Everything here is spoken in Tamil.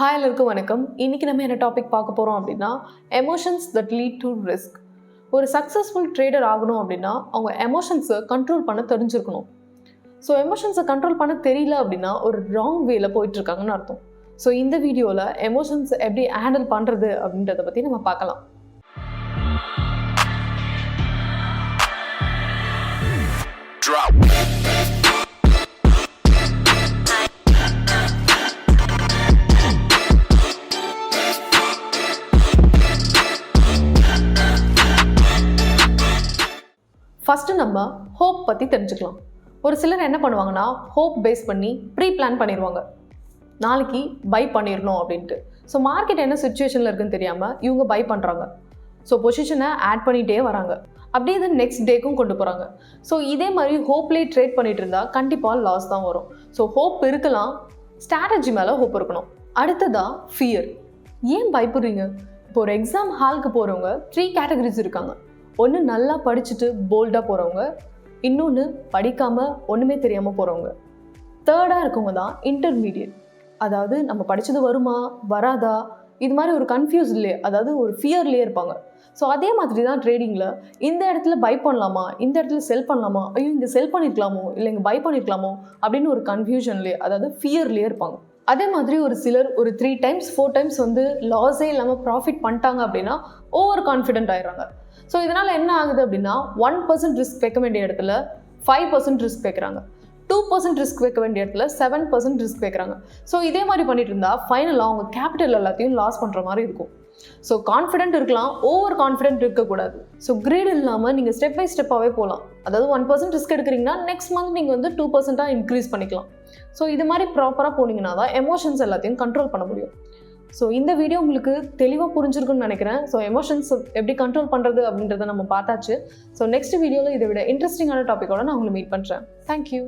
ஹாய் எல்லாருக்கும் வணக்கம். இன்றைக்கி நம்ம என்ன டாபிக் பார்க்க போகிறோம் அப்படின்னா emotions that lead to risk. ஒரு சக்ஸஸ்ஃபுல் ட்ரேடர் ஆகணும் அப்படின்னா அவங்க எமோஷன்ஸை கண்ட்ரோல் பண்ண தெரிஞ்சிருக்கணும். ஸோ எமோஷன்ஸை கண்ட்ரோல் பண்ண தெரியல அப்படின்னா ஒரு ராங் வேல போயிட்டுருக்காங்கன்னு அர்த்தம். ஸோ இந்த வீடியோவில் எமோஷன்ஸ் எப்படி ஹேண்டில் பண்ணுறது அப்படின்றத பற்றி நம்ம பார்க்கலாம். ஃபஸ்ட்டு நம்ம ஹோப் பற்றி தெரிஞ்சுக்கலாம். ஒரு சிலர் என்ன பண்ணுவாங்கன்னா ஹோப் பேஸ் பண்ணி ப்ரீ பிளான் பண்ணிடுவாங்க, நாளைக்கு பை பண்ணிடணும் அப்படின்ட்டு. ஸோ மார்க்கெட் என்ன சுச்சுவேஷனில் இருக்குன்னு தெரியாமல் இவங்க பை பண்ணுறாங்க. ஸோ பொசிஷனை ஆட் பண்ணிகிட்டே வராங்க, அப்படியே இது நெக்ஸ்ட் டேக்கும் கொண்டு போகிறாங்க. ஸோ இதே மாதிரி ஹோப்லேயே ட்ரேட் பண்ணிகிட்டு இருந்தால் கண்டிப்பாக லாஸ் தான் வரும். ஸோ ஹோப் இருக்கலாம், ஸ்ட்ராட்டஜி மேலே ஹோப் இருக்கணும். அடுத்ததாக ஃபியர். ஏன் பயப்படுறீங்க? இப்போ ஒரு எக்ஸாம் ஹாலுக்கு போகிறவங்க 3 கேட்டகரிஸ் இருக்காங்க. ஒன்று நல்லா படிச்சுட்டு போல்டாக போகிறவங்க, இன்னொன்று படிக்காமல் ஒன்றுமே தெரியாமல் போகிறவங்க, தேர்டாக இருக்கவங்க தான் இன்டர்மீடியட். அதாவது நம்ம படித்தது வருமா வராதா இது மாதிரி ஒரு கன்ஃபியூஸ்லேயே, அதாவது ஒரு ஃபியர்லேயே இருப்பாங்க. ஸோ அதே மாதிரி தான் ட்ரேடிங்கில் இந்த இடத்துல பை பண்ணலாமா, இந்த இடத்துல செல் பண்ணலாமா, ஐயோ இங்கே செல் பண்ணியிருக்கலாமோ இல்லை இங்கே பை பண்ணியிருக்கலாமோ அப்படின்னு ஒரு கன்ஃபியூஷன்லேயே, அதாவது ஃபியர்லேயே இருப்பாங்க. அதே மாதிரி ஒரு சிலர் ஒரு 3 times 4 times வந்து லாஸே இல்லாமல் ப்ராஃபிட் பண்ணிட்டாங்க அப்படின்னா ஓவர் கான்ஃபிடென்ட் ஆயிடுறாங்க. ஸோ இதனால் என்ன ஆகுது அப்படின்னா 1% ரிஸ்க் வைக்க வேண்டிய இடத்துல 5% ரிஸ்க் வைக்கிறாங்க, 2% ரிஸ்க் வைக்க வேண்டிய இடத்துல 7% ரிஸ்க் வைக்கிறாங்க. ஸோ இதே மாதிரி பண்ணிட்டு இருந்தால் ஃபைனலாக அவங்க கேபிட்டல் எல்லாத்தையும் லாஸ் பண்ணுற மாதிரி இருக்கும். ஸோ கான்ஃபிடென்ட் இருக்கலாம், ஓவர் கான்ஃபிடென்ட் இருக்கக்கூடாது. ஸோ கிரேட் இல்லாமல் நீங்கள் ஸ்டெப் பை ஸ்டெப்பாகவே போகலாம். அதாவது 1% ரிஸ்க் எடுக்கிறீங்கன்னா நெக்ஸ்ட் மந்த் நீங்கள் வந்து 2% இன்க்ரீஸ் பண்ணிக்கலாம். ஸோ இது மாதிரி ப்ராப்பராக போனீங்கன்னா தான் எமோஷன்ஸ் எல்லாத்தையும் கண்ட்ரோல் பண்ண முடியும். ஸோ இந்த வீடியோ உங்களுக்கு தெளிவாக புரிஞ்சிருக்குன்னு நினைக்கிறேன். ஸோ எமோஷன்ஸ் எப்படி கண்ட்ரோல் பண்ணுறது அப்படின்றத நம்ம பார்த்தாச்சு. ஸோ நெக்ஸ்ட் வீடியோவில் இதை விட இன்ட்ரெஸ்டிங்கான டாப்பிக்கோட நான் உங்களை மீட் பண்ணுறேன். தேங்க்யூ.